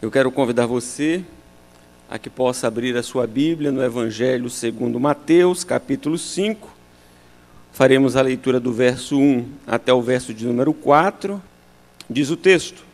Eu quero convidar você a que possa abrir a sua Bíblia no Evangelho segundo Mateus, capítulo 5. Faremos a leitura do verso 1 até o verso de número 4. Diz o texto: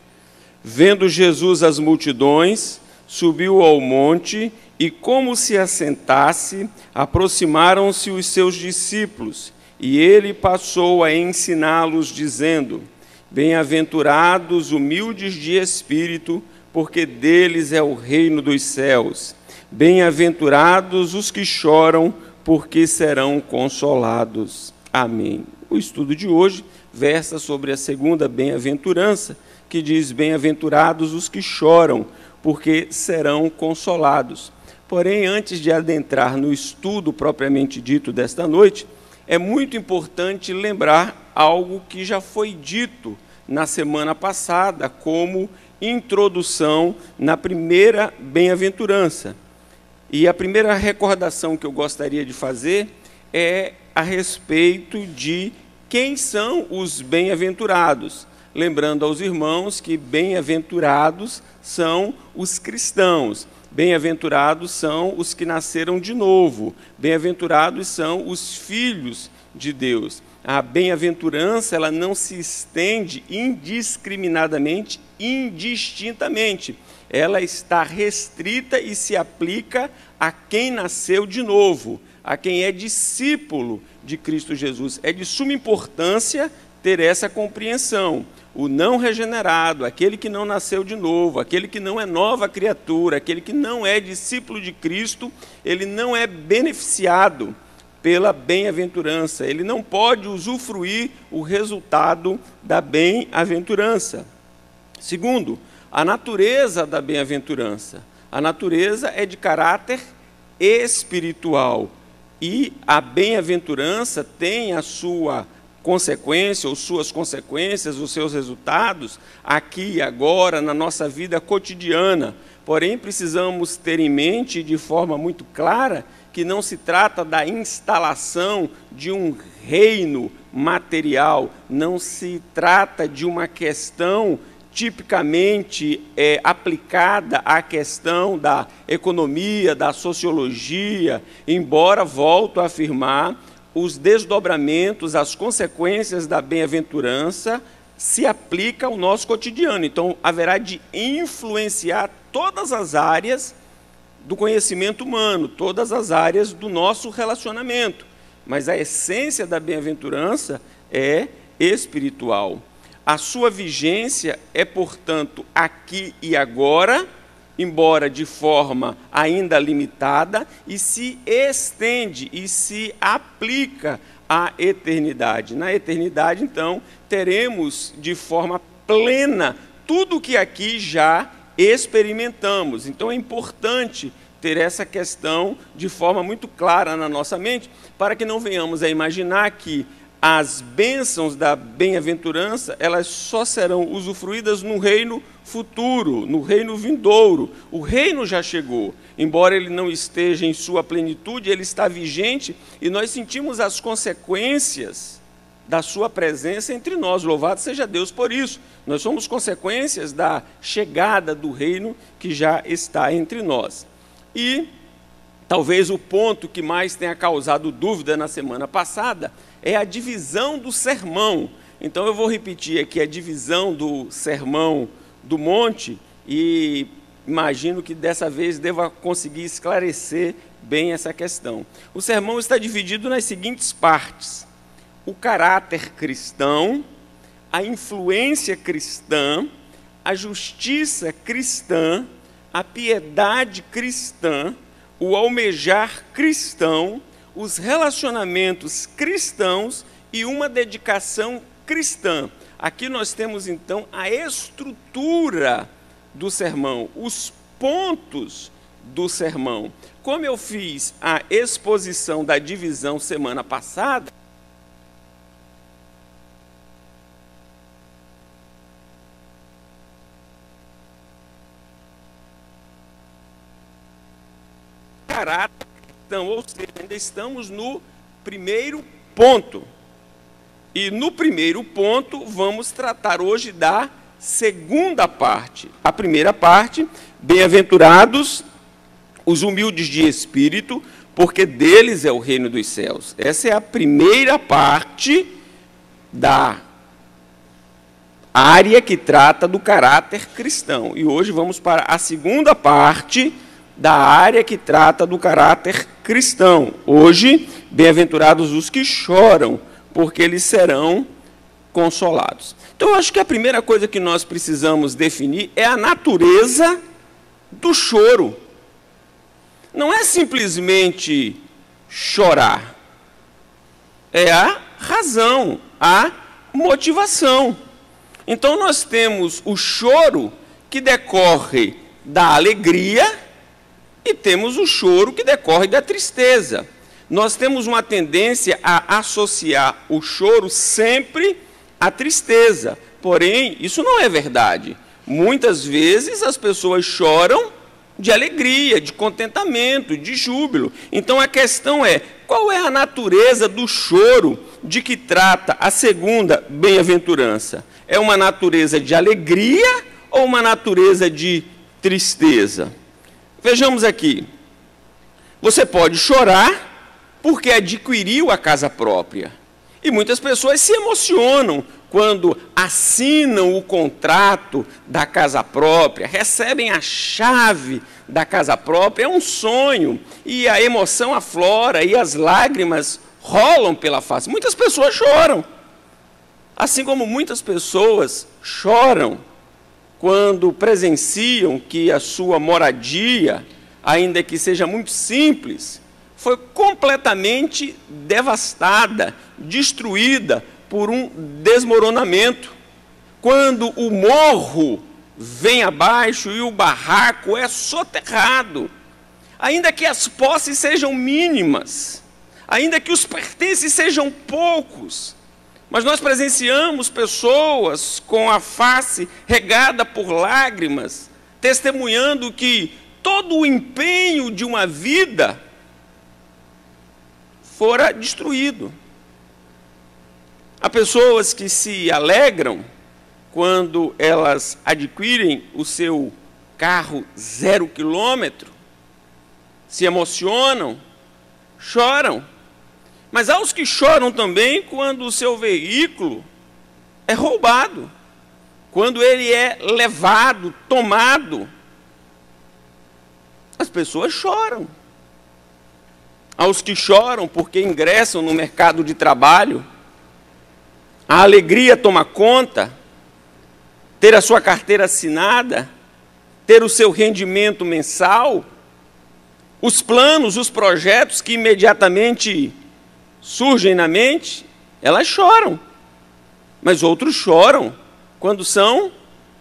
Vendo Jesus as multidões, subiu ao monte e, como se assentasse, aproximaram-se os seus discípulos, e ele passou a ensiná-los, dizendo: Bem-aventurados humildes de espírito, porque deles é o reino dos céus. Bem-aventurados os que choram, porque serão consolados. Amém. O estudo de hoje versa sobre a segunda bem-aventurança, que diz: Bem-aventurados os que choram, porque serão consolados. Porém, antes de adentrar no estudo propriamente dito desta noite, é muito importante lembrar algo que já foi dito na semana passada como introdução na primeira bem-aventurança. E a primeira recordação que eu gostaria de fazer é a respeito de quem são os bem-aventurados. Lembrando aos irmãos que bem-aventurados são os cristãos, bem-aventurados são os que nasceram de novo, bem-aventurados são os filhos de Deus. A bem-aventurança, ela não se estende indiscriminadamente, indistintamente. Ela está restrita e se aplica a quem nasceu de novo, a quem é discípulo de Cristo Jesus. É de suma importância ter essa compreensão. O não regenerado, aquele que não nasceu de novo, aquele que não é nova criatura, aquele que não é discípulo de Cristo, ele não é beneficiado pela bem-aventurança. Ele não pode usufruir o resultado da bem-aventurança. Segundo, a natureza da bem-aventurança. A natureza é de caráter espiritual e a bem-aventurança tem a sua consequência, ou suas consequências, os seus resultados, aqui e agora, na nossa vida cotidiana. Porém, precisamos ter em mente, de forma muito clara, que não se trata da instalação de um reino material, não se trata de uma questão tipicamente aplicada à questão da economia, da sociologia, embora, volto a afirmar, os desdobramentos, as consequências da bem-aventurança se aplicam ao nosso cotidiano. Então, haverá de influenciar todas as áreas do conhecimento humano, todas as áreas do nosso relacionamento. Mas a essência da bem-aventurança é espiritual. A sua vigência é, portanto, aqui e agora, embora de forma ainda limitada, e se estende e se aplica à eternidade. Na eternidade, então, teremos de forma plena tudo o que aqui já experimentamos. Então, é importante ter essa questão de forma muito clara na nossa mente, para que não venhamos a imaginar que as bênçãos da bem-aventurança, elas só serão usufruídas no reino futuro, no reino vindouro. O reino já chegou, embora ele não esteja em sua plenitude, ele está vigente e nós sentimos as consequências da sua presença entre nós. Louvado seja Deus por isso. Nós somos consequências da chegada do reino que já está entre nós. E talvez o ponto que mais tenha causado dúvida na semana passada é a divisão do sermão. Então eu vou repetir aqui a divisão do sermão do monte e imagino que dessa vez deva conseguir esclarecer bem essa questão. O sermão está dividido nas seguintes partes: o caráter cristão, a influência cristã, a justiça cristã, a piedade cristã, o almejar cristão, os relacionamentos cristãos e uma dedicação cristã. Aqui nós temos, então, a estrutura do sermão, os pontos do sermão. Como eu fiz a exposição da divisão semana passada, caráter, então, ou seja, ainda estamos no primeiro ponto. E no primeiro ponto, vamos tratar hoje da segunda parte. A primeira parte, bem-aventurados os humildes de espírito, porque deles é o reino dos céus. Essa é a primeira parte da área que trata do caráter cristão. E hoje vamos para a segunda parte da área que trata do caráter cristão. Hoje, bem-aventurados os que choram, porque eles serão consolados. Então, eu acho que a primeira coisa que nós precisamos definir é a natureza do choro. Não é simplesmente chorar, é a razão, a motivação. Então, nós temos o choro que decorre da alegria e temos o choro que decorre da tristeza. Nós temos uma tendência a associar o choro sempre à tristeza. Porém, isso não é verdade. Muitas vezes as pessoas choram de alegria, de contentamento, de júbilo. Então a questão é, qual é a natureza do choro de que trata a segunda bem-aventurança? É uma natureza de alegria ou uma natureza de tristeza? Vejamos aqui. Você pode chorar porque adquiriu a casa própria. E muitas pessoas se emocionam quando assinam o contrato da casa própria, recebem a chave da casa própria, é um sonho, e a emoção aflora, e as lágrimas rolam pela face. Muitas pessoas choram, assim como muitas pessoas choram quando presenciam que a sua moradia, ainda que seja muito simples, foi completamente devastada, destruída por um desmoronamento. Quando o morro vem abaixo e o barraco é soterrado, ainda que as posses sejam mínimas, ainda que os pertences sejam poucos, mas nós presenciamos pessoas com a face regada por lágrimas, testemunhando que todo o empenho de uma vida fora destruído. Há pessoas que se alegram quando elas adquirem o seu carro 0 quilômetro, se emocionam, choram. Mas há os que choram também quando o seu veículo é roubado, quando ele é levado, tomado. As pessoas choram. Há os que choram porque ingressam no mercado de trabalho, a alegria toma conta, ter a sua carteira assinada, ter o seu rendimento mensal, os planos, os projetos que imediatamente surgem na mente, elas choram. Mas outros choram quando são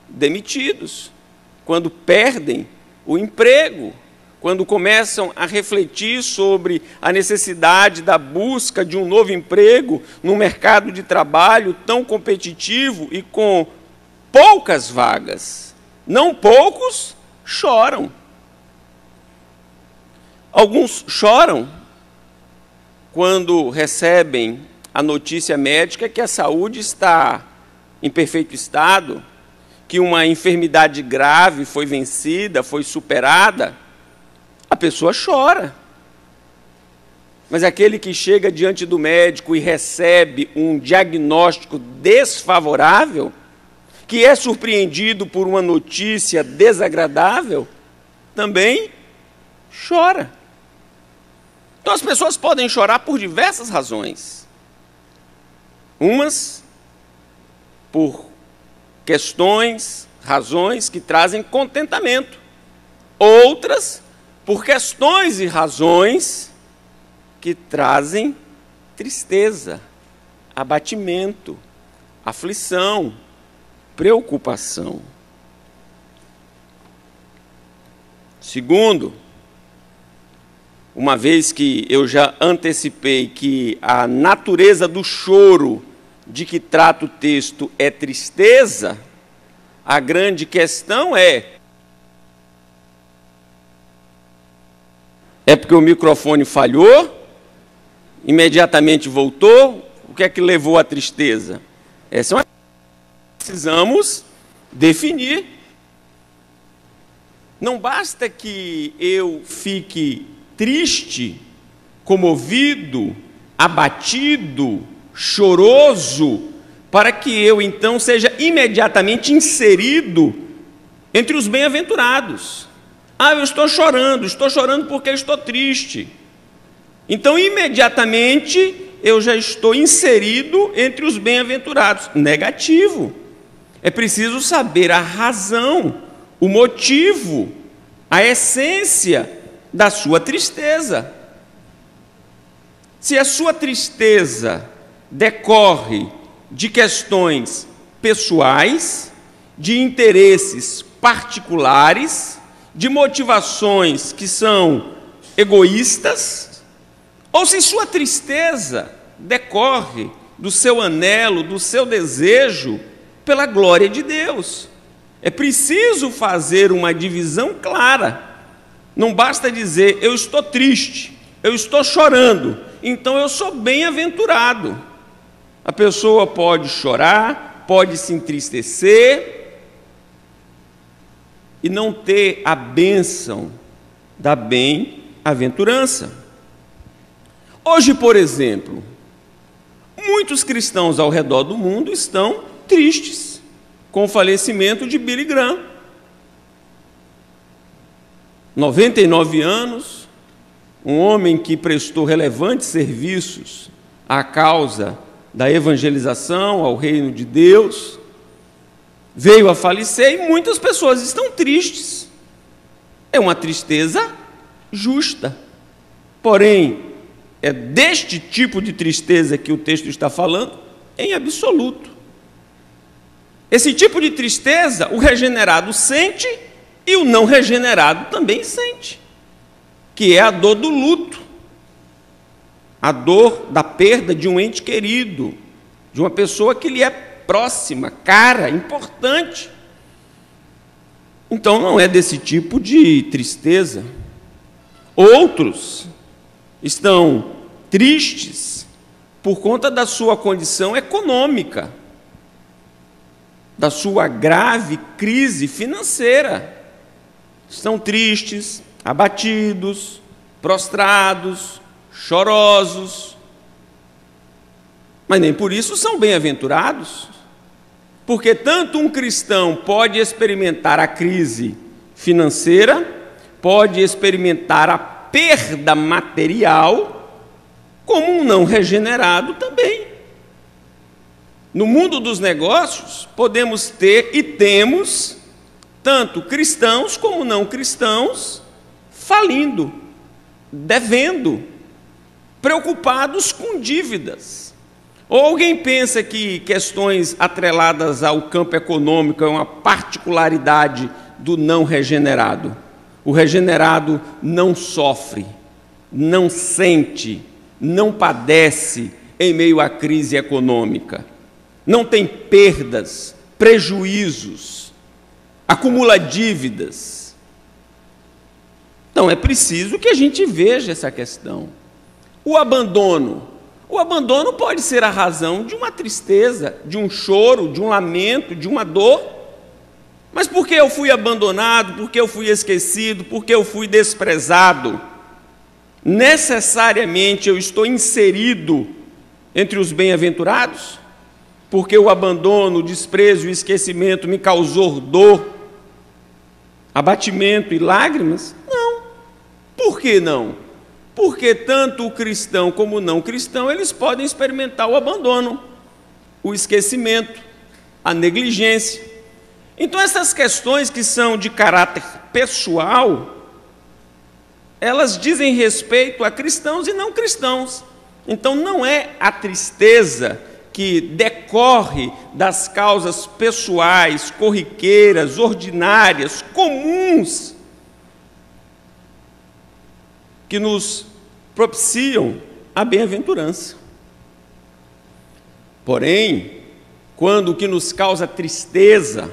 demitidos, quando perdem o emprego, quando começam a refletir sobre a necessidade da busca de um novo emprego num mercado de trabalho tão competitivo e com poucas vagas. Não poucos choram. Alguns choram quando recebem a notícia médica que a saúde está em perfeito estado, que uma enfermidade grave foi vencida, foi superada. A pessoa chora. Mas aquele que chega diante do médico e recebe um diagnóstico desfavorável, que é surpreendido por uma notícia desagradável, também chora. Então as pessoas podem chorar por diversas razões. Umas por questões, razões que trazem contentamento. Outras por questões e razões que trazem tristeza, abatimento, aflição, preocupação. Segundo, uma vez que eu já antecipei que a natureza do choro de que trata o texto é tristeza, a grande questão é porque o microfone falhou, imediatamente voltou, o que é que levou à tristeza? Essa é uma... Precisamos definir. Não basta que eu fique triste, comovido, abatido, choroso, para que eu então seja imediatamente inserido entre os bem-aventurados. Eu estou chorando porque estou triste. Então, imediatamente, eu já estou inserido entre os bem-aventurados. Negativo. É preciso saber a razão, o motivo, a essência da sua tristeza. Se a sua tristeza decorre de questões pessoais, de interesses particulares, de motivações que são egoístas, ou se sua tristeza decorre do seu anelo, do seu desejo pela glória de Deus. É preciso fazer uma divisão clara. Não basta dizer, eu estou triste, eu estou chorando, então eu sou bem-aventurado. A pessoa pode chorar, pode se entristecer e não ter a bênção da bem-aventurança. Hoje, por exemplo, muitos cristãos ao redor do mundo estão tristes com o falecimento de Billy Graham. 99 anos, um homem que prestou relevantes serviços à causa da evangelização, ao reino de Deus, veio a falecer e muitas pessoas estão tristes. É uma tristeza justa. Porém, é deste tipo de tristeza que o texto está falando em absoluto. Esse tipo de tristeza o regenerado sente e o não regenerado também sente, que é a dor do luto, a dor da perda de um ente querido, de uma pessoa que lhe é próxima, cara, importante. Então não é desse tipo de tristeza. Outros estão tristes por conta da sua condição econômica, da sua grave crise financeira. Estão tristes, abatidos, prostrados, chorosos, mas nem por isso são bem-aventurados, porque tanto um cristão pode experimentar a crise financeira, pode experimentar a perda material, como um não regenerado também. No mundo dos negócios, podemos ter e temos tanto cristãos como não cristãos falindo, devendo, preocupados com dívidas. Ou alguém pensa que questões atreladas ao campo econômico é uma particularidade do não regenerado. O regenerado não sofre, não sente, não padece em meio à crise econômica. Não tem perdas, prejuízos, acumula dívidas. Então é preciso que a gente veja essa questão. O abandono pode ser a razão de uma tristeza, de um choro, de um lamento, de uma dor. Mas por que eu fui abandonado, por que eu fui esquecido, por que eu fui desprezado? Necessariamente eu estou inserido entre os bem-aventurados? Porque o abandono, o desprezo e o esquecimento me causou dor, abatimento e lágrimas? Não. Por que não? Porque tanto o cristão como o não cristão, eles podem experimentar o abandono, o esquecimento, a negligência. Então essas questões que são de caráter pessoal, elas dizem respeito a cristãos e não cristãos. Então não é a tristeza que decorre das causas pessoais, corriqueiras, ordinárias, comuns, que nos propiciam a bem-aventurança. Porém, quando o que nos causa tristeza,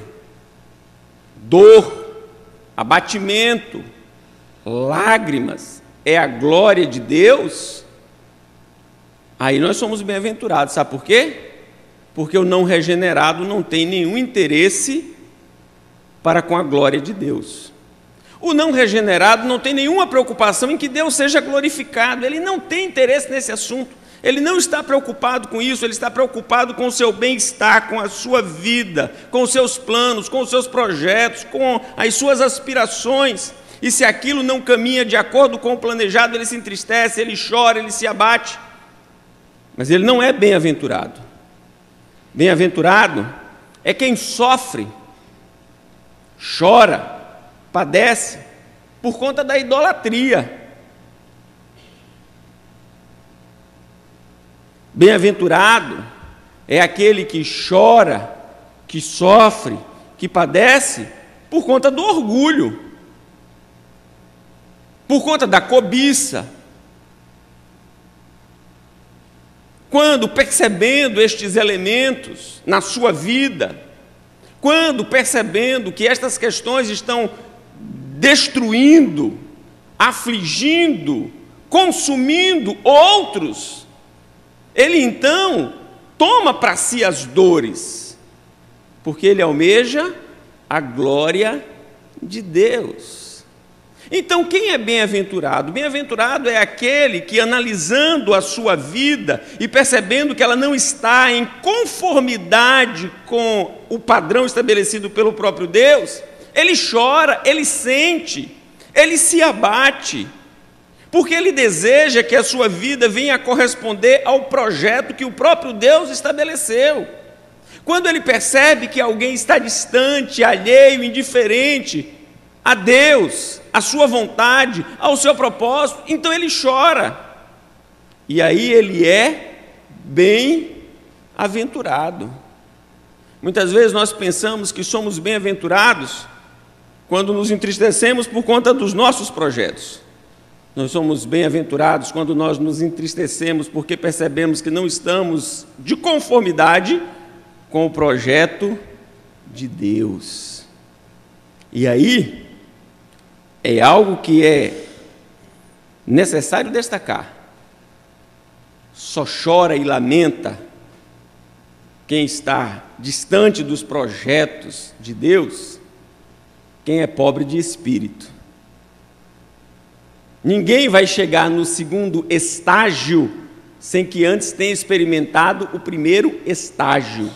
dor, abatimento, lágrimas, é a glória de Deus, aí nós somos bem-aventurados. Sabe por quê? Porque o não regenerado não tem nenhum interesse para com a glória de Deus. O não regenerado não tem nenhuma preocupação em que Deus seja glorificado, ele não tem interesse nesse assunto, ele não está preocupado com isso, ele está preocupado com o seu bem-estar, com a sua vida, com os seus planos, com os seus projetos, com as suas aspirações. E se aquilo não caminha de acordo com o planejado, ele se entristece, ele chora, ele se abate. Mas ele não é bem-aventurado. Bem-aventurado é quem sofre, chora, padece por conta da idolatria. Bem-aventurado é aquele que chora, que sofre, que padece por conta do orgulho, por conta da cobiça. Quando percebendo estes elementos na sua vida, quando percebendo que estas questões estão destruindo, afligindo, consumindo outros, ele então toma para si as dores, porque ele almeja a glória de Deus. Então, quem é bem-aventurado? Bem-aventurado é aquele que, analisando a sua vida e percebendo que ela não está em conformidade com o padrão estabelecido pelo próprio Deus, ele chora, ele sente, ele se abate, porque ele deseja que a sua vida venha a corresponder ao projeto que o próprio Deus estabeleceu. Quando ele percebe que alguém está distante, alheio, indiferente a Deus, à sua vontade, ao seu propósito, então ele chora. E aí ele é bem-aventurado. Muitas vezes nós pensamos que somos bem-aventurados quando nos entristecemos por conta dos nossos projetos. Nós somos bem-aventurados quando nós nos entristecemos porque percebemos que não estamos de conformidade com o projeto de Deus. E aí, é algo que é necessário destacar. Só chora e lamenta quem está distante dos projetos de Deus, quem é pobre de espírito. Ninguém vai chegar no segundo estágio sem que antes tenha experimentado o primeiro estágio.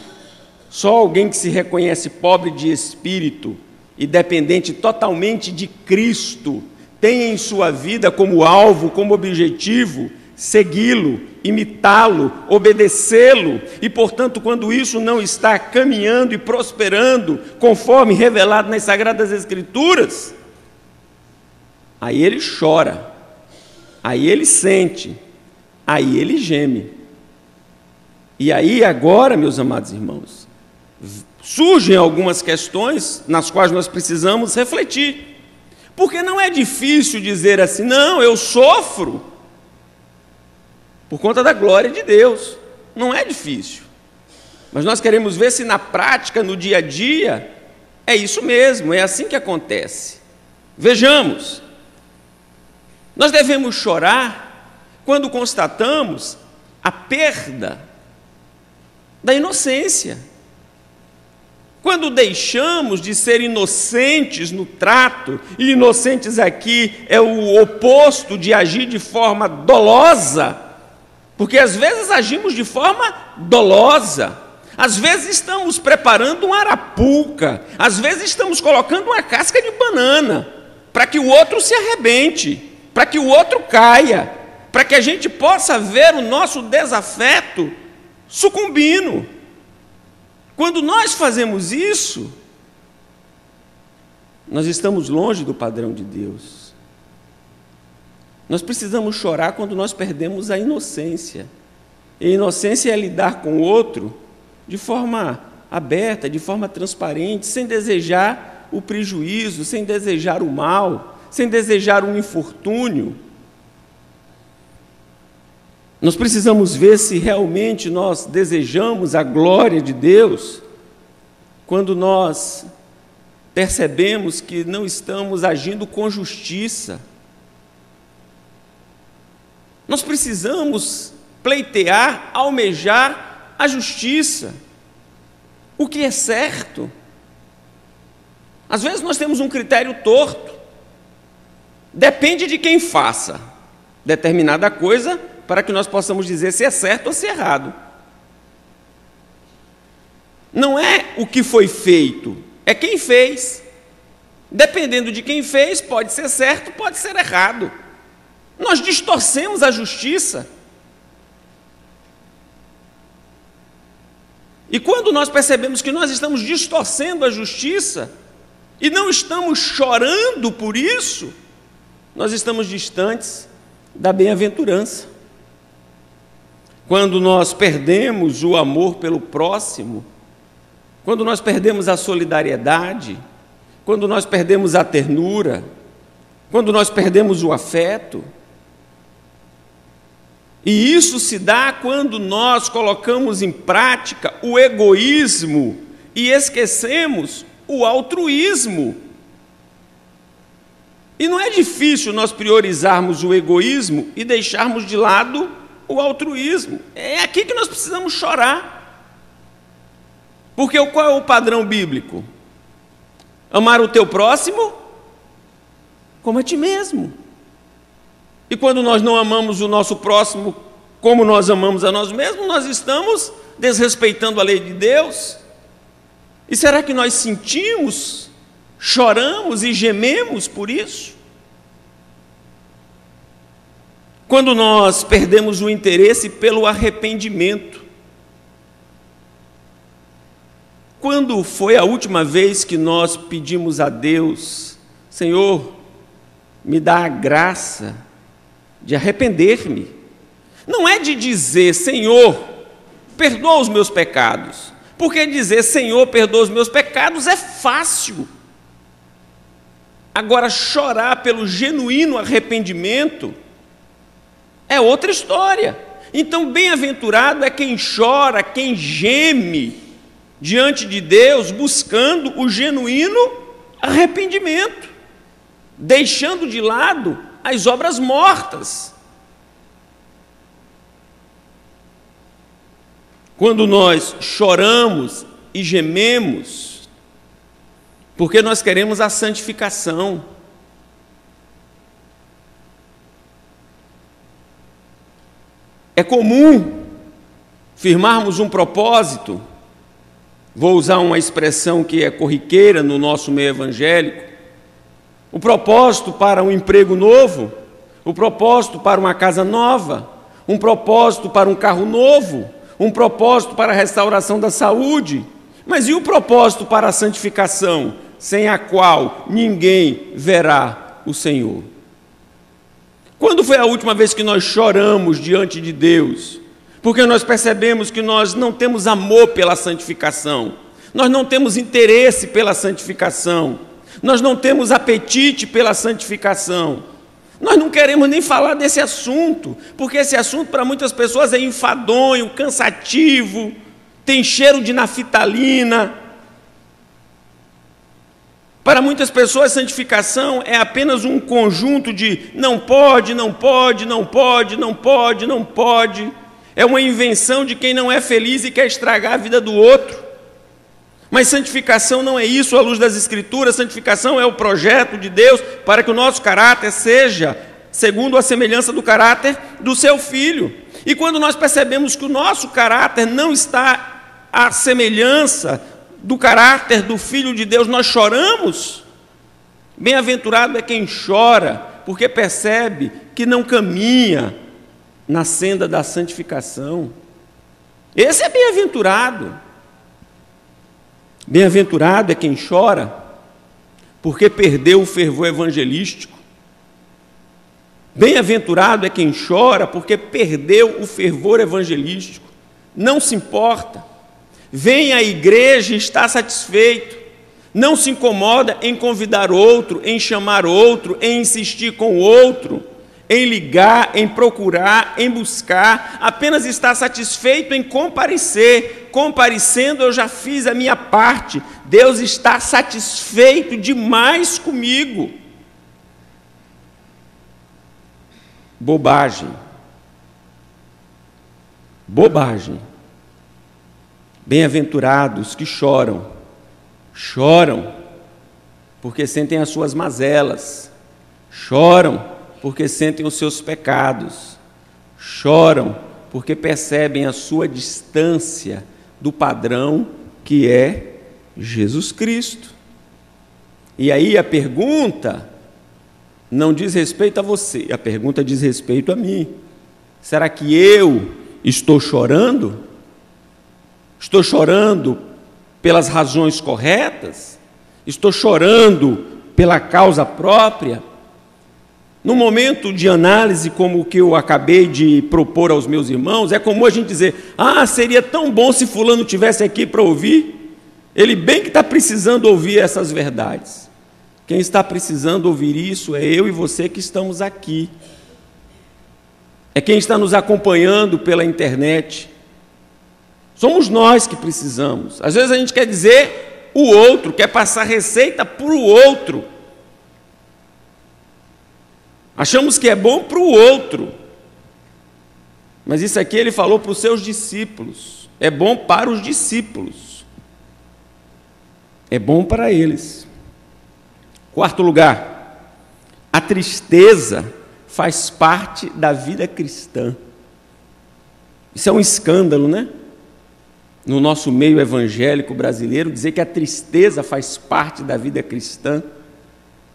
Só alguém que se reconhece pobre de espírito e dependente totalmente de Cristo tem em sua vida como alvo, como objetivo, segui-lo, imitá-lo, obedecê-lo, e portanto, quando isso não está caminhando e prosperando conforme revelado nas Sagradas Escrituras, aí ele chora, aí ele sente, aí ele geme. E aí agora, meus amados irmãos, surgem algumas questões nas quais nós precisamos refletir, porque não é difícil dizer assim, não, eu sofro por conta da glória de Deus, não é difícil, mas nós queremos ver se na prática, no dia a dia, é isso mesmo, é assim que acontece. Vejamos, nós devemos chorar quando constatamos a perda da inocência. Quando deixamos de ser inocentes no trato, e inocentes aqui é o oposto de agir de forma dolosa, porque às vezes agimos de forma dolosa, às vezes estamos preparando uma arapuca, às vezes estamos colocando uma casca de banana, para que o outro se arrebente, para que o outro caia, para que a gente possa ver o nosso desafeto sucumbindo. Quando nós fazemos isso, nós estamos longe do padrão de Deus. Nós precisamos chorar quando nós perdemos a inocência. E a inocência é lidar com o outro de forma aberta, de forma transparente, sem desejar o prejuízo, sem desejar o mal, sem desejar um infortúnio. Nós precisamos ver se realmente nós desejamos a glória de Deus quando nós percebemos que não estamos agindo com justiça. Nós precisamos pleitear, almejar a justiça, o que é certo. Às vezes nós temos um critério torto. Depende de quem faça determinada coisa para que nós possamos dizer se é certo ou se é errado. Não é o que foi feito, é quem fez. Dependendo de quem fez, pode ser certo, pode ser errado. Nós distorcemos a justiça. E quando nós percebemos que nós estamos distorcendo a justiça e não estamos chorando por isso, nós estamos distantes da bem-aventurança. Quando nós perdemos o amor pelo próximo, quando nós perdemos a solidariedade, quando nós perdemos a ternura, quando nós perdemos o afeto, e isso se dá quando nós colocamos em prática o egoísmo e esquecemos o altruísmo. E não é difícil nós priorizarmos o egoísmo e deixarmos de lado o altruísmo. É aqui que nós precisamos chorar. Porque qual é o padrão bíblico? Amar o teu próximo como a ti mesmo. E quando nós não amamos o nosso próximo como nós amamos a nós mesmos, nós estamos desrespeitando a lei de Deus. E será que nós sentimos, choramos e gememos por isso? Quando nós perdemos o interesse pelo arrependimento. Quando foi a última vez que nós pedimos a Deus, Senhor, me dá a graça de arrepender-me? Não é de dizer, Senhor, perdoa os meus pecados, porque dizer, Senhor, perdoa os meus pecados é fácil. Agora, chorar pelo genuíno arrependimento é outra história. Então, bem-aventurado é quem chora, quem geme diante de Deus, buscando o genuíno arrependimento, deixando de lado as obras mortas. Quando nós choramos e gememos, porque nós queremos a santificação. É comum firmarmos um propósito, vou usar uma expressão que é corriqueira no nosso meio evangélico, o propósito para um emprego novo, o propósito para uma casa nova, um propósito para um carro novo, um propósito para a restauração da saúde. Mas e o propósito para a santificação, sem a qual ninguém verá o Senhor? Quando foi a última vez que nós choramos diante de Deus? Porque nós percebemos que nós não temos amor pela santificação, nós não temos interesse pela santificação, nós não temos apetite pela santificação. Nós não queremos nem falar desse assunto, porque esse assunto para muitas pessoas é enfadonho, cansativo, tem cheiro de naftalina. Para muitas pessoas, santificação é apenas um conjunto de não pode, não pode, não pode, não pode, não pode. É uma invenção de quem não é feliz e quer estragar a vida do outro. Mas santificação não é isso à luz das Escrituras. Santificação é o projeto de Deus para que o nosso caráter seja segundo a semelhança do caráter do seu Filho. E quando nós percebemos que o nosso caráter não está à semelhança do caráter do Filho de Deus, nós choramos. Bem-aventurado é quem chora, porque percebe que não caminha na senda da santificação. Esse é bem-aventurado. Bem-aventurado é quem chora, porque perdeu o fervor evangelístico. Bem-aventurado é quem chora, porque perdeu o fervor evangelístico. Não se importa. Vem à igreja e está satisfeito. Não se incomoda em convidar outro, em chamar outro, em insistir com o outro, em ligar, em procurar, em buscar. Apenas está satisfeito em comparecer. Comparecendo, eu já fiz a minha parte. Deus está satisfeito demais comigo. Bobagem. Bobagem. Bem-aventurados que choram. Choram. porque sentem as suas mazelas, choram porque sentem os seus pecados, choram porque percebem a sua distância do padrão que é Jesus Cristo. E aí a pergunta não diz respeito a você, a pergunta diz respeito a mim. Será que eu estou chorando? Estou chorando pelas razões corretas? Estou chorando pela causa própria? No momento de análise como o que eu acabei de propor aos meus irmãos, é comum a gente dizer: seria tão bom se fulano tivesse aqui para ouvir. Ele bem que está precisando ouvir essas verdades. Quem está precisando ouvir isso é eu e você que estamos aqui. É quem está nos acompanhando pela internet. Somos nós que precisamos. Às vezes a gente quer dizer o outro, quer passar receita para o outro. Achamos que é bom para o outro. Mas isso aqui ele falou para os seus discípulos. É bom para os discípulos. É bom para eles. Quarto lugar, a tristeza faz parte da vida cristã. Isso é um escândalo, né? No nosso meio evangélico brasileiro, dizer que a tristeza faz parte da vida cristã,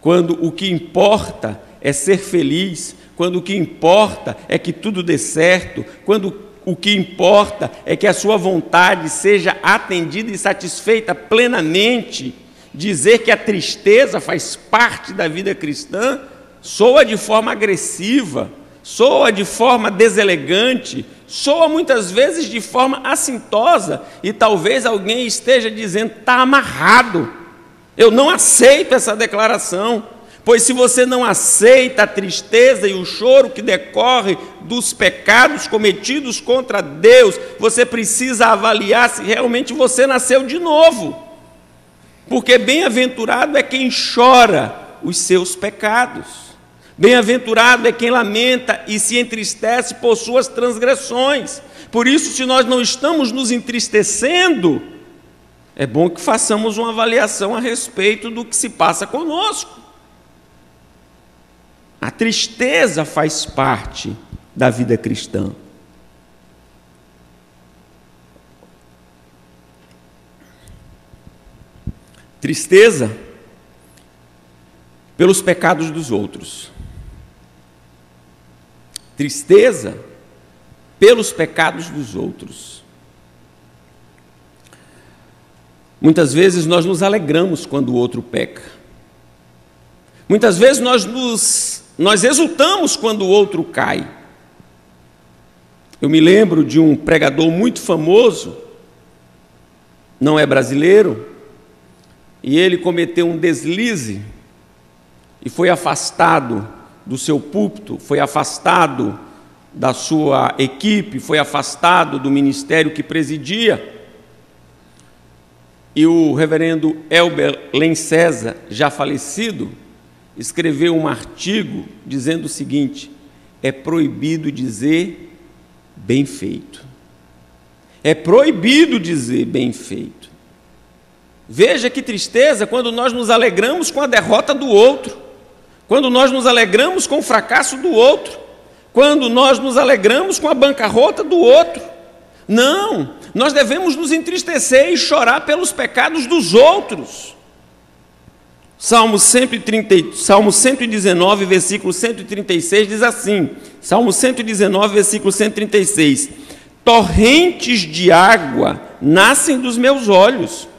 quando o que importa é ser feliz, quando o que importa é que tudo dê certo, quando o que importa é que a sua vontade seja atendida e satisfeita plenamente. Dizer que a tristeza faz parte da vida cristã soa de forma agressiva, soa de forma deselegante, soa muitas vezes de forma assintosa, e talvez alguém esteja dizendo: está amarrado, eu não aceito essa declaração, pois se você não aceita a tristeza e o choro que decorre dos pecados cometidos contra Deus, você precisa avaliar se realmente você nasceu de novo. Porque bem-aventurado é quem chora os seus pecados. Bem-aventurado é quem lamenta e se entristece por suas transgressões. Por isso, se nós não estamos nos entristecendo, é bom que façamos uma avaliação a respeito do que se passa conosco. A tristeza faz parte da vida cristã. Tristeza pelos pecados dos outros. Tristeza pelos pecados dos outros. Muitas vezes nós nos alegramos quando o outro peca. Muitas vezes nós exultamos quando o outro cai. Eu me lembro de um pregador muito famoso, não é brasileiro, e ele cometeu um deslize e foi afastado do seu púlpito, foi afastado da sua equipe, foi afastado do ministério que presidia. E o reverendo Elber Lencesa, já falecido, escreveu um artigo dizendo o seguinte: é proibido dizer bem feito. É proibido dizer bem feito. Veja que tristeza quando nós nos alegramos com a derrota do outro, quando nós nos alegramos com o fracasso do outro, quando nós nos alegramos com a bancarrota do outro. Não, nós devemos nos entristecer e chorar pelos pecados dos outros. Salmo 119, versículo 136 diz assim, Salmo 119, versículo 136, torrentes de água nascem dos meus olhos,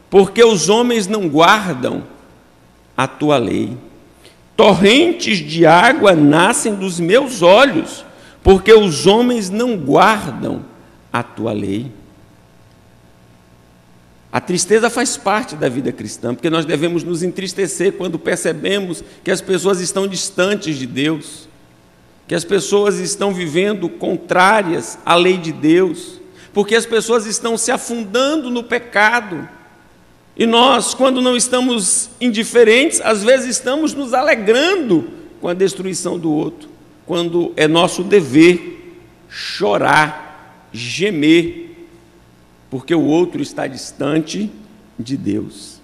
porque os homens não guardam a tua lei. Torrentes de água nascem dos meus olhos, porque os homens não guardam a tua lei. A tristeza faz parte da vida cristã, porque nós devemos nos entristecer quando percebemos que as pessoas estão distantes de Deus, que as pessoas estão vivendo contrárias à lei de Deus, porque as pessoas estão se afundando no pecado. E nós, quando não estamos indiferentes, às vezes estamos nos alegrando com a destruição do outro, quando é nosso dever chorar, gemer, porque o outro está distante de Deus.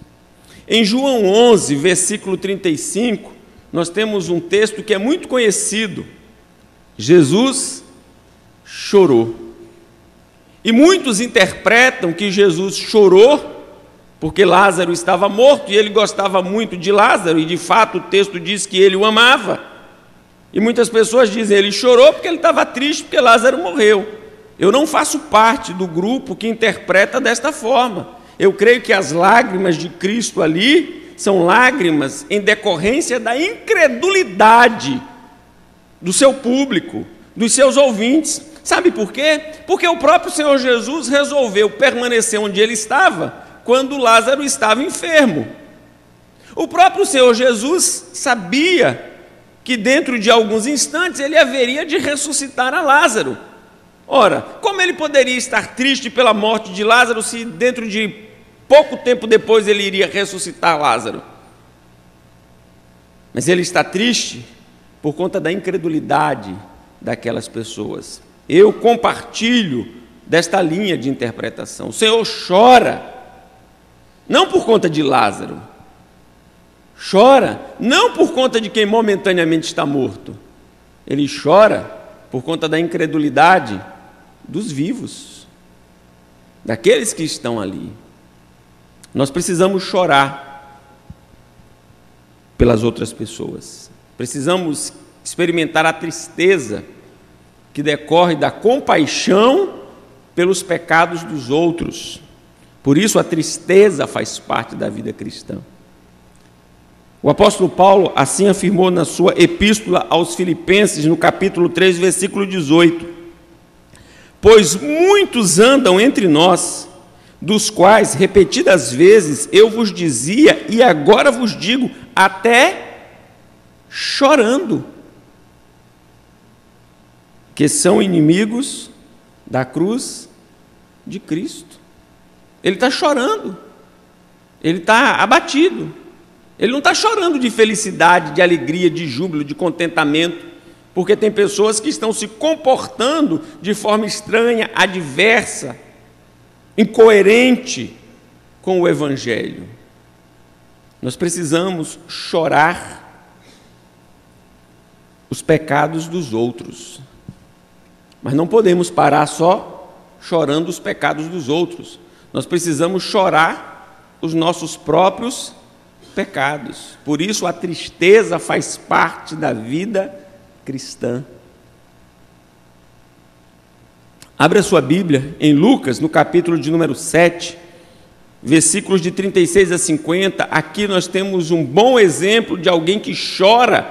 Em João 11, versículo 35, nós temos um texto que é muito conhecido. Jesus chorou. E muitos interpretam que Jesus chorou porque Lázaro estava morto e ele gostava muito de Lázaro, e de fato o texto diz que ele o amava. E muitas pessoas dizem, ele chorou porque ele estava triste porque Lázaro morreu. Eu não faço parte do grupo que interpreta desta forma. Eu creio que as lágrimas de Cristo ali são lágrimas em decorrência da incredulidade do seu público, dos seus ouvintes. Sabe por quê? Porque o próprio Senhor Jesus resolveu permanecer onde ele estava quando Lázaro estava enfermo. O próprio Senhor Jesus sabia que dentro de alguns instantes ele haveria de ressuscitar a Lázaro. Ora, como ele poderia estar triste pela morte de Lázaro se dentro de pouco tempo depois ele iria ressuscitar Lázaro? Mas ele está triste por conta da incredulidade daquelas pessoas. Eu compartilho desta linha de interpretação. O Senhor chora, não por conta de Lázaro, chora não por conta de quem momentaneamente está morto, ele chora por conta da incredulidade dos vivos, daqueles que estão ali. Nós precisamos chorar pelas outras pessoas, precisamos experimentar a tristeza que decorre da compaixão pelos pecados dos outros. Por isso a tristeza faz parte da vida cristã. O apóstolo Paulo assim afirmou na sua epístola aos Filipenses, no capítulo 3, versículo 18: pois muitos andam entre nós, dos quais repetidas vezes eu vos dizia, e agora vos digo, até chorando, que são inimigos da cruz de Cristo. Ele está chorando, ele está abatido, ele não está chorando de felicidade, de alegria, de júbilo, de contentamento, porque tem pessoas que estão se comportando de forma estranha, adversa, incoerente com o Evangelho. Nós precisamos chorar os pecados dos outros, mas não podemos parar só chorando os pecados dos outros. Nós precisamos chorar os nossos próprios pecados. Por isso a tristeza faz parte da vida cristã. Abra sua Bíblia em Lucas, no capítulo de número 7, versículos de 36 a 50. Aqui nós temos um bom exemplo de alguém que chora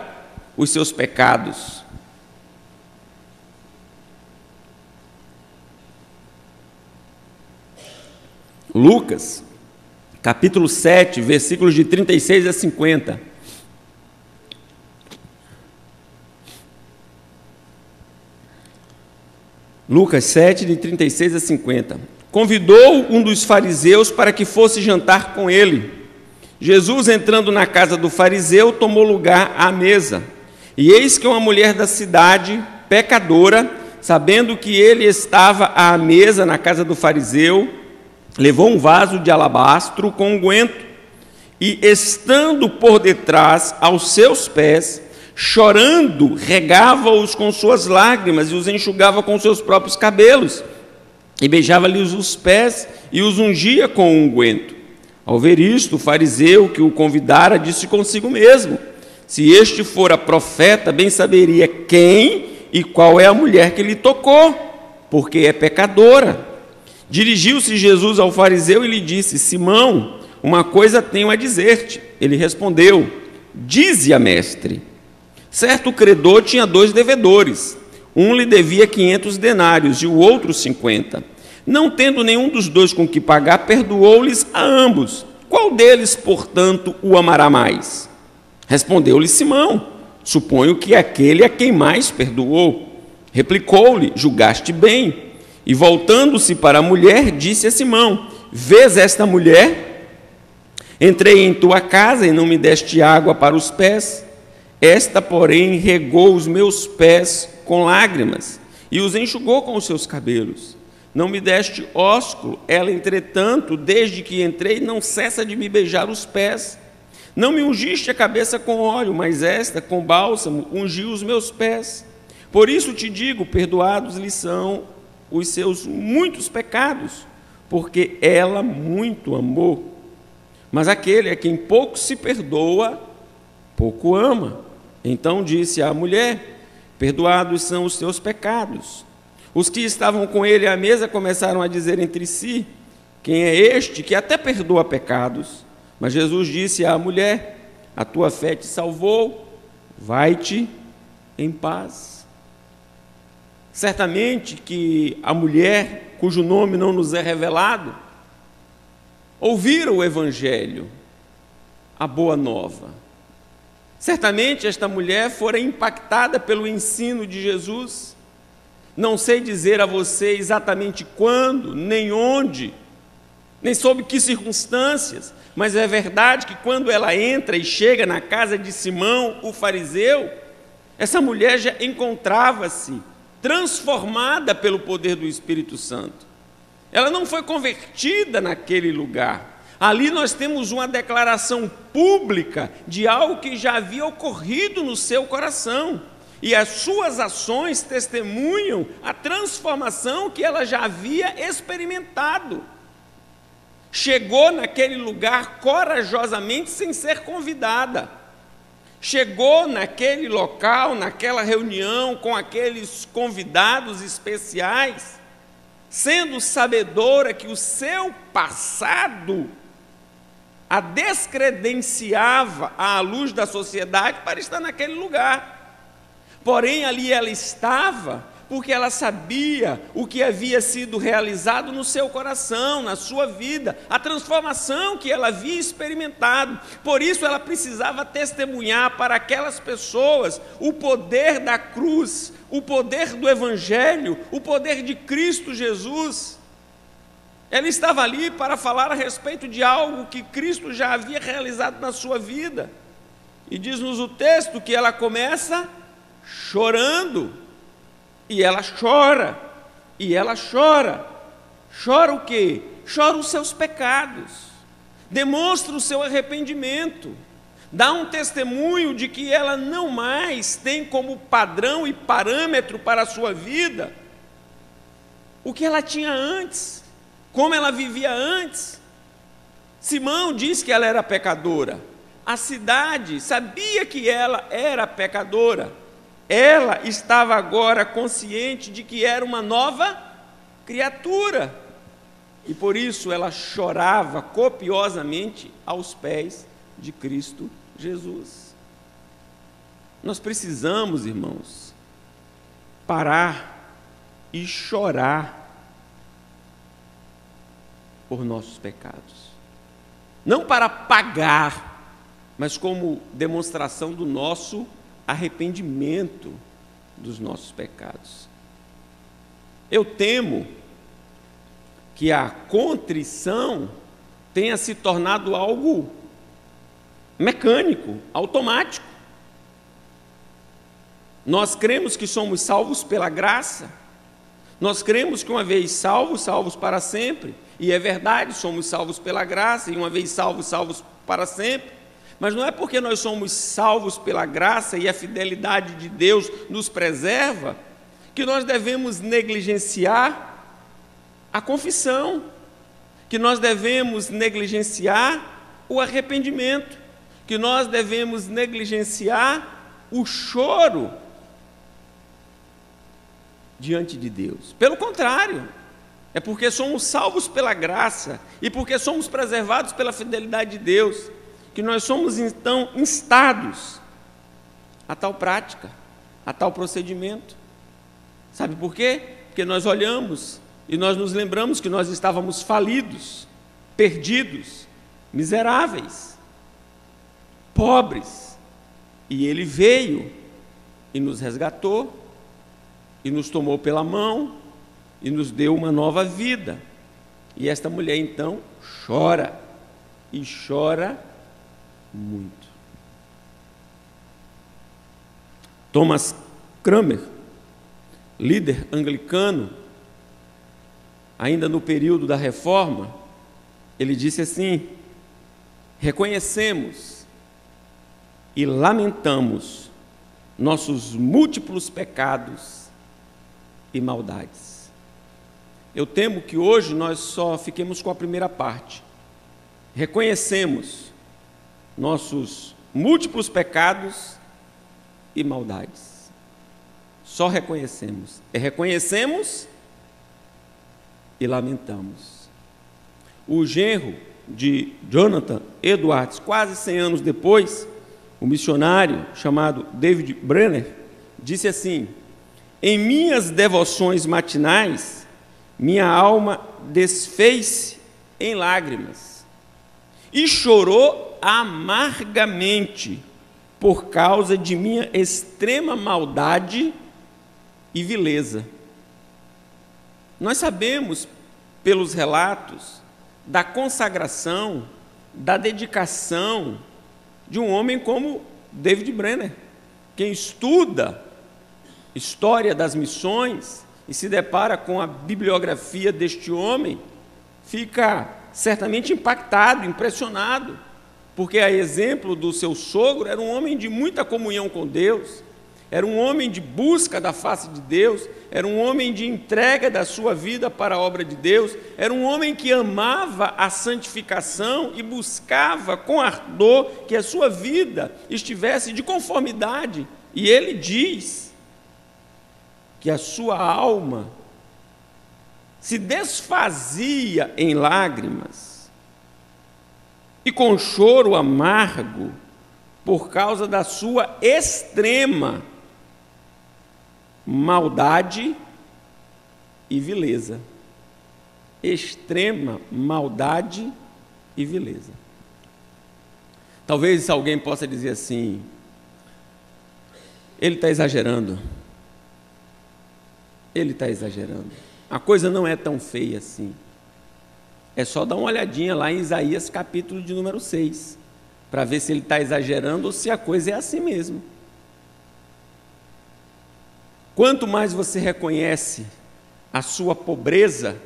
os seus pecados. Lucas, capítulo 7, versículos de 36 a 50. Lucas 7, de 36 a 50. Convidou um dos fariseus para que fosse jantar com ele. Jesus, entrando na casa do fariseu, tomou lugar à mesa. E eis que uma mulher da cidade, pecadora, sabendo que ele estava à mesa na casa do fariseu, levou um vaso de alabastro com unguento e, estando por detrás aos seus pés, chorando, regava-os com suas lágrimas e os enxugava com seus próprios cabelos, e beijava-lhes os pés e os ungia com unguento. Ao ver isto, o fariseu que o convidara disse consigo mesmo: se este fora profeta, bem saberia quem e qual é a mulher que lhe tocou, porque é pecadora. Dirigiu-se Jesus ao fariseu e lhe disse: Simão, uma coisa tenho a dizer-te. Ele respondeu: dize-a, mestre. Certo credor tinha 2 devedores. Um lhe devia 500 denários e o outro 50. Não tendo nenhum dos 2 com que pagar, perdoou-lhes a ambos. Qual deles, portanto, o amará mais? Respondeu-lhe Simão: suponho que aquele a quem mais perdoou. Replicou-lhe: julgaste bem. E voltando-se para a mulher, disse a Simão: vês esta mulher? Entrei em tua casa e não me deste água para os pés. Esta, porém, regou os meus pés com lágrimas e os enxugou com os seus cabelos. não me deste ósculo. Ela, entretanto, desde que entrei, não cessa de me beijar os pés. Não me ungiste a cabeça com óleo, mas esta, com bálsamo, ungiu os meus pés. Por isso te digo, perdoados lhe são os seus muitos pecados, porque ela muito amou. Mas aquele a quem pouco se perdoa, pouco ama. Então disse à mulher: perdoados são os teus pecados. Os que estavam com ele à mesa começaram a dizer entre si: quem é este que até perdoa pecados? Mas Jesus disse à mulher: a tua fé te salvou, vai-te em paz. Certamente que a mulher, cujo nome não nos é revelado, ouviram o Evangelho, a boa nova. Certamente esta mulher fora impactada pelo ensino de Jesus. Não sei dizer a você exatamente quando, nem onde, nem sob que circunstâncias, mas é verdade que quando ela entra e chega na casa de Simão, o fariseu, essa mulher já encontrava-se transformada pelo poder do Espírito Santo. Ela não foi convertida naquele lugar. Ali nós temos uma declaração pública de algo que já havia ocorrido no seu coração. E as suas ações testemunham a transformação que ela já havia experimentado. Chegou naquele lugar corajosamente, sem ser convidada. Chegou naquele local, naquela reunião, com aqueles convidados especiais, sendo sabedora que o seu passado a descredenciava à luz da sociedade para estar naquele lugar. Porém, ali ela estava porque ela sabia o que havia sido realizado no seu coração, na sua vida, a transformação que ela havia experimentado. Por isso ela precisava testemunhar para aquelas pessoas o poder da cruz, o poder do Evangelho, o poder de Cristo Jesus. Ela estava ali para falar a respeito de algo que Cristo já havia realizado na sua vida. E diz-nos o texto que ela começa chorando. E ela chora, e ela chora. Chora o quê? Chora os seus pecados. Demonstra o seu arrependimento. Dá um testemunho de que ela não mais tem como padrão e parâmetro para a sua vida o que ela tinha antes, como ela vivia antes. Simão diz que ela era pecadora. A cidade sabia que ela era pecadora. Ela estava agora consciente de que era uma nova criatura. E por isso ela chorava copiosamente aos pés de Cristo Jesus. Nós precisamos, irmãos, parar e chorar por nossos pecados. Não para pagar, mas como demonstração do nosso arrependimento dos nossos pecados. Eu temo que a contrição tenha se tornado algo mecânico, automático. Nós cremos que somos salvos pela graça. Nós cremos que uma vez salvos, salvos para sempre. E é verdade, somos salvos pela graça, e uma vez salvos, salvos para sempre. Mas não é porque nós somos salvos pela graça e a fidelidade de Deus nos preserva, que nós devemos negligenciar a confissão, que nós devemos negligenciar o arrependimento, que nós devemos negligenciar o choro diante de Deus. Pelo contrário, é porque somos salvos pela graça e porque somos preservados pela fidelidade de Deus, que nós somos então instados a tal prática, a tal procedimento. Sabe por quê? Porque nós olhamos e nós nos lembramos que nós estávamos falidos, perdidos, miseráveis, pobres, e Ele veio e nos resgatou, e nos tomou pela mão, e nos deu uma nova vida. E esta mulher então chora, e chora muito. Thomas Cranmer, líder anglicano, ainda no período da Reforma, ele disse assim: reconhecemos e lamentamos nossos múltiplos pecados e maldades. Eu temo que hoje nós só fiquemos com a primeira parte. Reconhecemos nossos múltiplos pecados e maldades. Só reconhecemos. Reconhecemos e lamentamos. O genro de Jonathan Edwards, quase 100 anos depois, o missionário chamado David Brenner, disse assim: em minhas devoções matinais, minha alma desfez em lágrimas e chorou amargamente por causa de minha extrema maldade e vileza. Nós sabemos, pelos relatos, da consagração, da dedicação de um homem como David Brenner. Quem estuda história das missões e se depara com a bibliografia deste homem, fica certamente impactado, impressionado, porque, a exemplo do seu sogro, era um homem de muita comunhão com Deus, era um homem de busca da face de Deus, era um homem de entrega da sua vida para a obra de Deus, era um homem que amava a santificação e buscava com ardor que a sua vida estivesse de conformidade. E ele diz que a sua alma se desfazia em lágrimas e com choro amargo por causa da sua extrema maldade e vileza. Extrema maldade e vileza. Talvez alguém possa dizer assim: ele está exagerando. Ele está exagerando. A coisa não é tão feia assim. É só dar uma olhadinha lá em Isaías capítulo de número 6, para ver se ele está exagerando ou se a coisa é assim mesmo. Quanto mais você reconhece a sua pobreza,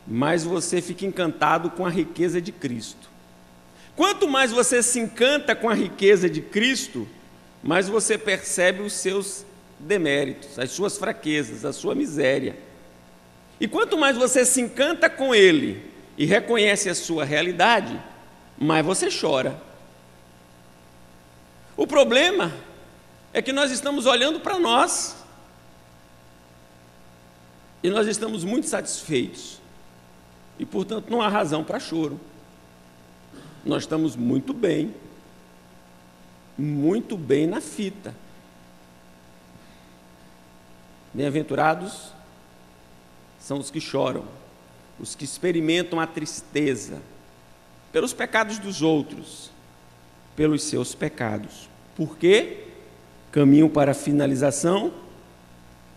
mais você fica encantado com a riqueza de Cristo. Quanto mais você se encanta com a riqueza de Cristo, mais você percebe os seus deméritos, as suas fraquezas, a sua miséria. E quanto mais você se encanta com Ele e reconhece a sua realidade, mais você chora. O problema é que nós estamos olhando para nós e nós estamos muito satisfeitos e, portanto, não há razão para choro. Nós estamos muito bem na fita. Bem-aventurados são os que choram, os que experimentam a tristeza pelos pecados dos outros, pelos seus pecados. Por quê? Caminham para a finalização,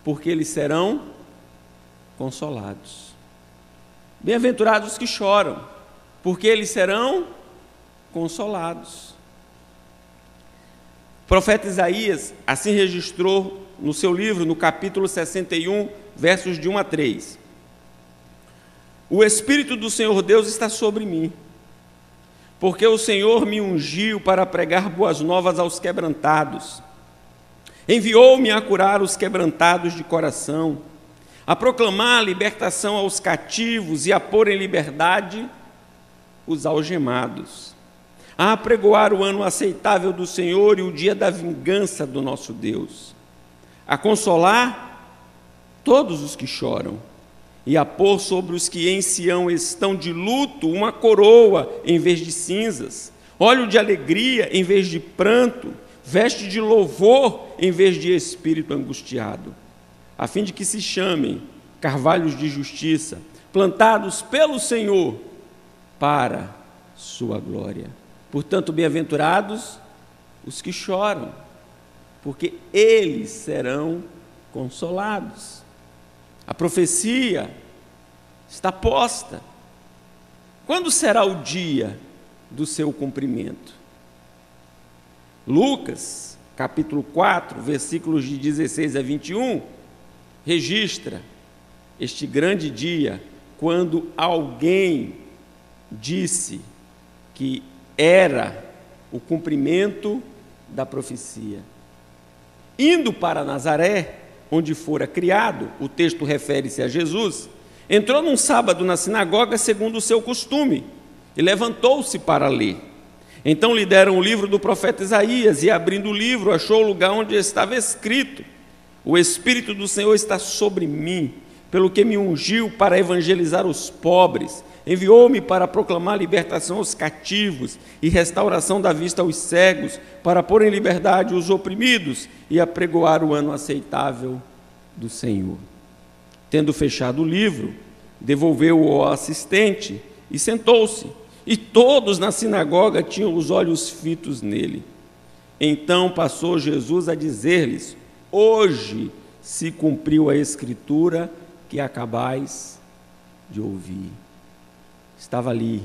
porque eles serão consolados. Bem-aventurados os que choram, porque eles serão consolados. O profeta Isaías assim registrou no seu livro, no capítulo 61, versos de 1 a 3. O Espírito do Senhor Deus está sobre mim, porque o Senhor me ungiu para pregar boas novas aos quebrantados. Enviou-me a curar os quebrantados de coração, a proclamar a libertação aos cativos e a pôr em liberdade os algemados, a apregoar o ano aceitável do Senhor e o dia da vingança do nosso Deus, a consolar todos os que choram e a pôr sobre os que em Sião estão de luto uma coroa em vez de cinzas, óleo de alegria em vez de pranto, veste de louvor em vez de espírito angustiado, a fim de que se chamem carvalhos de justiça, plantados pelo Senhor para sua glória. Portanto, bem-aventurados os que choram, porque eles serão consolados. A profecia está posta. Quando será o dia do seu cumprimento? Lucas, capítulo 4, versículos de 16 a 21, registra este grande dia, quando alguém disse que era o cumprimento da profecia. Indo para Nazaré, onde fora criado, o texto refere-se a Jesus, entrou num sábado na sinagoga segundo o seu costume e levantou-se para ler. Então lhe deram o livro do profeta Isaías e, abrindo o livro, achou o lugar onde estava escrito: o Espírito do Senhor está sobre mim, pelo que me ungiu para evangelizar os pobres, enviou-me para proclamar libertação aos cativos e restauração da vista aos cegos, para pôr em liberdade os oprimidos e apregoar o ano aceitável do Senhor. Tendo fechado o livro, devolveu-o ao assistente e sentou-se, e todos na sinagoga tinham os olhos fitos nele. Então passou Jesus a dizer-lhes: hoje se cumpriu a escritura que acabais de ouvir. Estava ali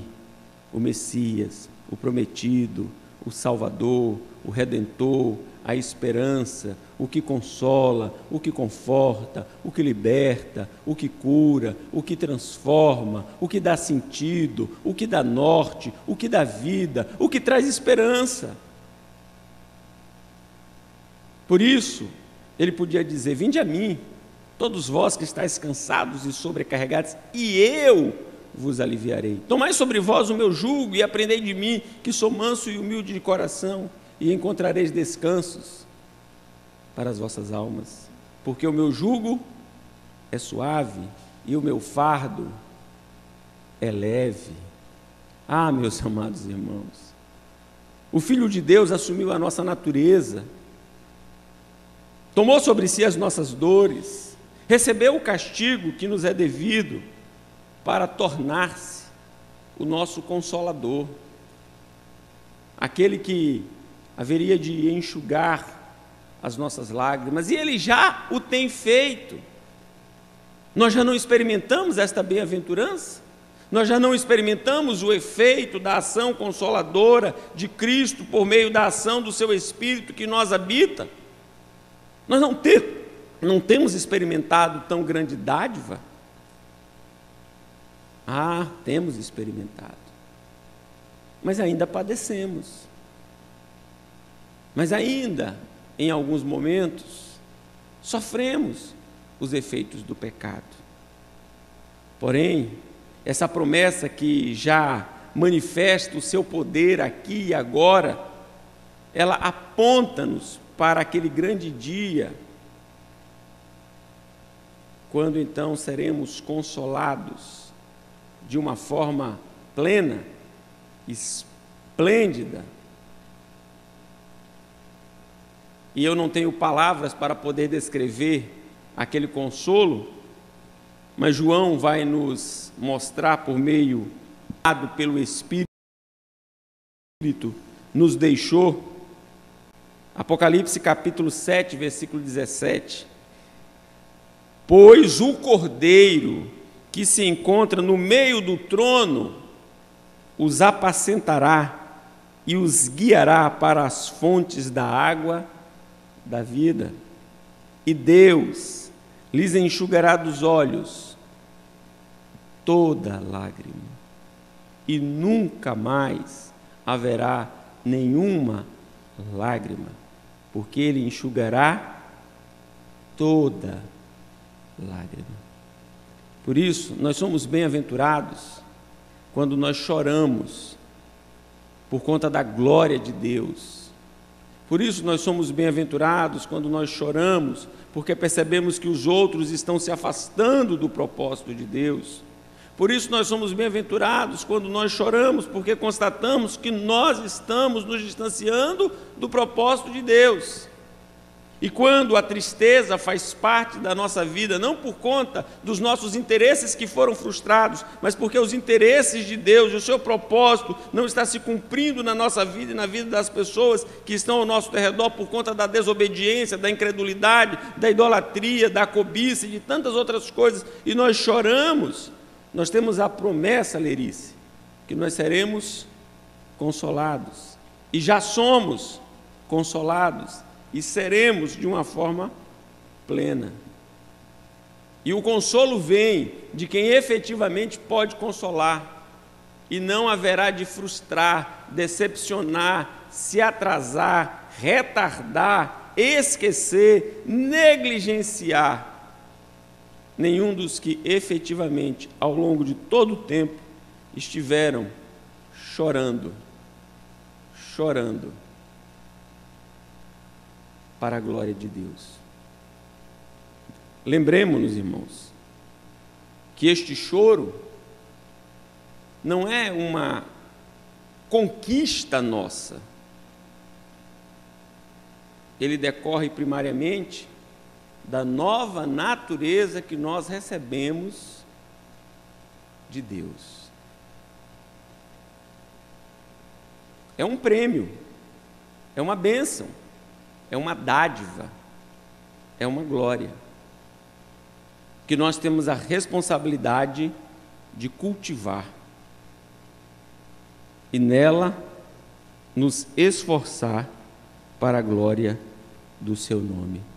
o Messias, o prometido, o Salvador, o Redentor, a esperança, o que consola, o que conforta, o que liberta, o que cura, o que transforma, o que dá sentido, o que dá norte, o que dá vida, o que traz esperança. Por isso, ele podia dizer: vinde a mim, todos vós que estáis cansados e sobrecarregados, e eu vos aliviarei. Tomai sobre vós o meu jugo e aprendei de mim, que sou manso e humilde de coração, e encontrareis descansos para as vossas almas, porque o meu jugo é suave e o meu fardo é leve. Ah, meus amados irmãos, o Filho de Deus assumiu a nossa natureza, tomou sobre si as nossas dores, recebeu o castigo que nos é devido para tornar-se o nosso consolador, aquele que haveria de enxugar as nossas lágrimas, e Ele já o tem feito. Nós já não experimentamos esta bem-aventurança? Nós já não experimentamos o efeito da ação consoladora de Cristo por meio da ação do Seu Espírito que nós habita? Nós não temos experimentado tão grande dádiva? Ah, temos experimentado, mas ainda padecemos, mas ainda, em alguns momentos, sofremos os efeitos do pecado. Porém, essa promessa que já manifesta o seu poder aqui e agora, ela aponta-nos para aquele grande dia, quando então seremos consolados de uma forma plena, esplêndida. E eu não tenho palavras para poder descrever aquele consolo, mas João vai nos mostrar por meio dado pelo Espírito, nos deixou. Apocalipse capítulo 7, versículo 17. Pois o Cordeiro que se encontra no meio do trono os apacentará e os guiará para as fontes da água da vida, e Deus lhes enxugará dos olhos toda lágrima, e nunca mais haverá nenhuma lágrima, porque Ele enxugará toda lágrima. Por isso, nós somos bem-aventurados quando nós choramos por conta da glória de Deus. Por isso, nós somos bem-aventurados quando nós choramos porque percebemos que os outros estão se afastando do propósito de Deus. Por isso, nós somos bem-aventurados quando nós choramos porque constatamos que nós estamos nos distanciando do propósito de Deus. E quando a tristeza faz parte da nossa vida, não por conta dos nossos interesses que foram frustrados, mas porque os interesses de Deus e o seu propósito não está se cumprindo na nossa vida e na vida das pessoas que estão ao nosso redor por conta da desobediência, da incredulidade, da idolatria, da cobiça e de tantas outras coisas, e nós choramos, nós temos a promessa, Lerice, que nós seremos consolados, e já somos consolados, e seremos de uma forma plena. E o consolo vem de quem efetivamente pode consolar, e não haverá de frustrar, decepcionar, se atrasar, retardar, esquecer, negligenciar nenhum dos que efetivamente, ao longo de todo o tempo, estiveram chorando para a glória de Deus. Lembremos-nos, irmãos, que este choro não é uma conquista nossa. Ele decorre primariamente da nova natureza que nós recebemos de Deus. É um prêmio, é uma bênção, é uma dádiva, é uma glória, que nós temos a responsabilidade de cultivar e nela nos esforçar para a glória do seu nome.